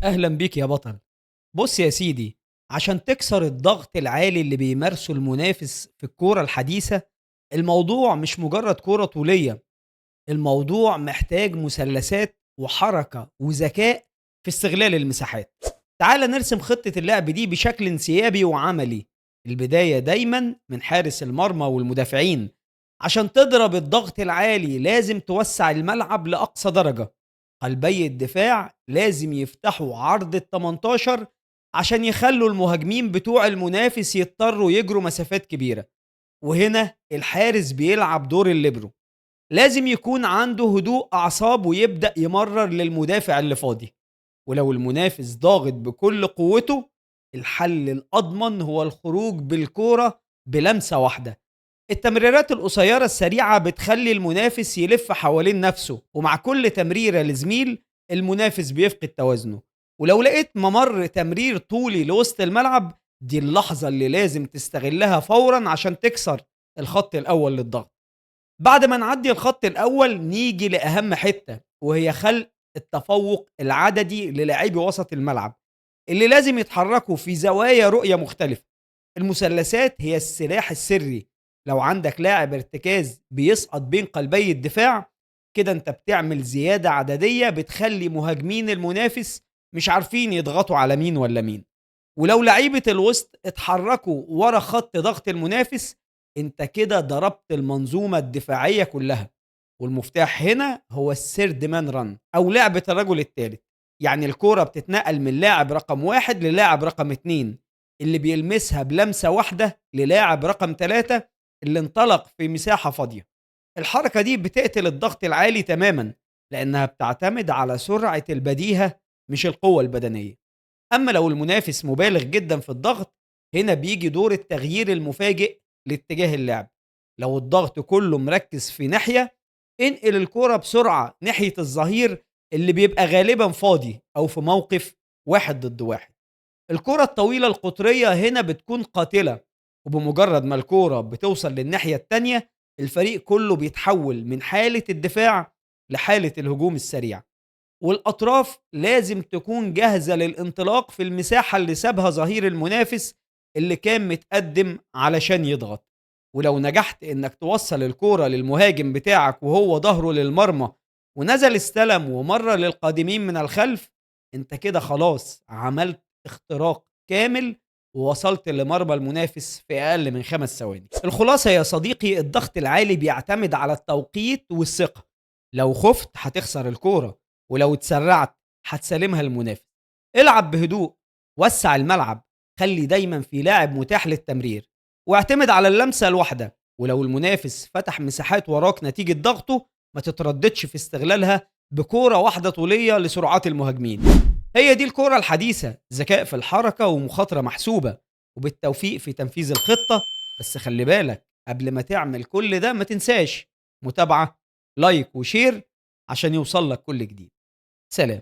أهلا بيك يا بطل. بص يا سيدي، عشان تكسر الضغط العالي اللي بيمارسه المنافس في الكورة الحديثة، الموضوع مش مجرد كورة طولية. الموضوع محتاج مثلثات وحركة وذكاء في استغلال المساحات. تعال نرسم خطة اللعب دي بشكل انسيابي وعملي. البداية دايما من حارس المرمى والمدافعين. عشان تضرب الضغط العالي لازم توسع الملعب لأقصى درجة. قلبي الدفاع لازم يفتحوا عرض ال 18 عشان يخلوا المهاجمين بتوع المنافس يضطروا يجروا مسافات كبيرة. وهنا الحارس بيلعب دور الليبرو. لازم يكون عنده هدوء أعصاب ويبدأ يمرر للمدافع اللي فاضي. ولو المنافس ضاغط بكل قوته، الحل الأضمن هو الخروج بالكورة بلمسة واحدة. التمريرات القصيرة السريعة بتخلي المنافس يلف حوالين نفسه، ومع كل تمريرة لزميل المنافس بيفقد توازنه. ولو لقيت ممر تمرير طولي لوسط الملعب، دي اللحظة اللي لازم تستغلها فورا عشان تكسر الخط الأول للضغط. بعد ما نعدي الخط الأول نيجي لأهم حتة، وهي خلق التفوق العددي للاعبي وسط الملعب اللي لازم يتحركوا في زوايا رؤية مختلفة. المثلثات هي السلاح السري. لو عندك لاعب ارتكاز بيسقط بين قلبي الدفاع، كده انت بتعمل زيادة عددية بتخلي مهاجمين المنافس مش عارفين يضغطوا على مين ولا مين. ولو لعيبة الوسط اتحركوا ورا خط ضغط المنافس، انت كده ضربت المنظومة الدفاعية كلها. والمفتاح هنا هو السيرد مان ران او لعبة الرجل الثالث. يعني الكورة بتتنقل من لاعب رقم واحد للاعب رقم اتنين، اللي بيلمسها بلمسة واحدة للاعب رقم ثلاثة اللي انطلق في مساحة فاضية. الحركة دي بتقتل الضغط العالي تماما، لأنها بتعتمد على سرعة البديهة مش القوة البدنية. أما لو المنافس مبالغ جدا في الضغط، هنا بيجي دور التغيير المفاجئ لاتجاه اللعب. لو الضغط كله مركز في ناحية، انقل الكرة بسرعة ناحية الظهير اللي بيبقى غالبا فاضي أو في موقف واحد ضد واحد. الكرة الطويلة القطرية هنا بتكون قاتلة، وبمجرد ما الكرة بتوصل للناحية التانية، الفريق كله بيتحول من حالة الدفاع لحالة الهجوم السريع. والأطراف لازم تكون جاهزة للانطلاق في المساحة اللي سابها ظهير المنافس اللي كان متقدم علشان يضغط. ولو نجحت انك توصل الكورة للمهاجم بتاعك وهو ظهره للمرمى، ونزل استلم ومر للقادمين من الخلف، انت كده خلاص عملت اختراق كامل ووصلت لمرمى المنافس في اقل من 5 ثواني. الخلاصة يا صديقي، الضغط العالي بيعتمد على التوقيت والثقة. لو خفت هتخسر الكورة، ولو اتسرعت هتسلمها للمنافس. العب بهدوء، وسع الملعب، خلي دايما في لاعب متاح للتمرير، واعتمد على اللمسة الواحدة. ولو المنافس فتح مساحات وراك نتيجة ضغطه، ما تترددش في استغلالها بكورة واحدة طولية لسرعات المهاجمين. هي دي الكورة الحديثة، ذكاء في الحركة ومخاطرة محسوبة، وبالتوفيق في تنفيذ الخطة. بس خلي بالك، قبل ما تعمل كل ده ما تنساش متابعة، لايك وشير، عشان يوصل لك كل جديد. سلام.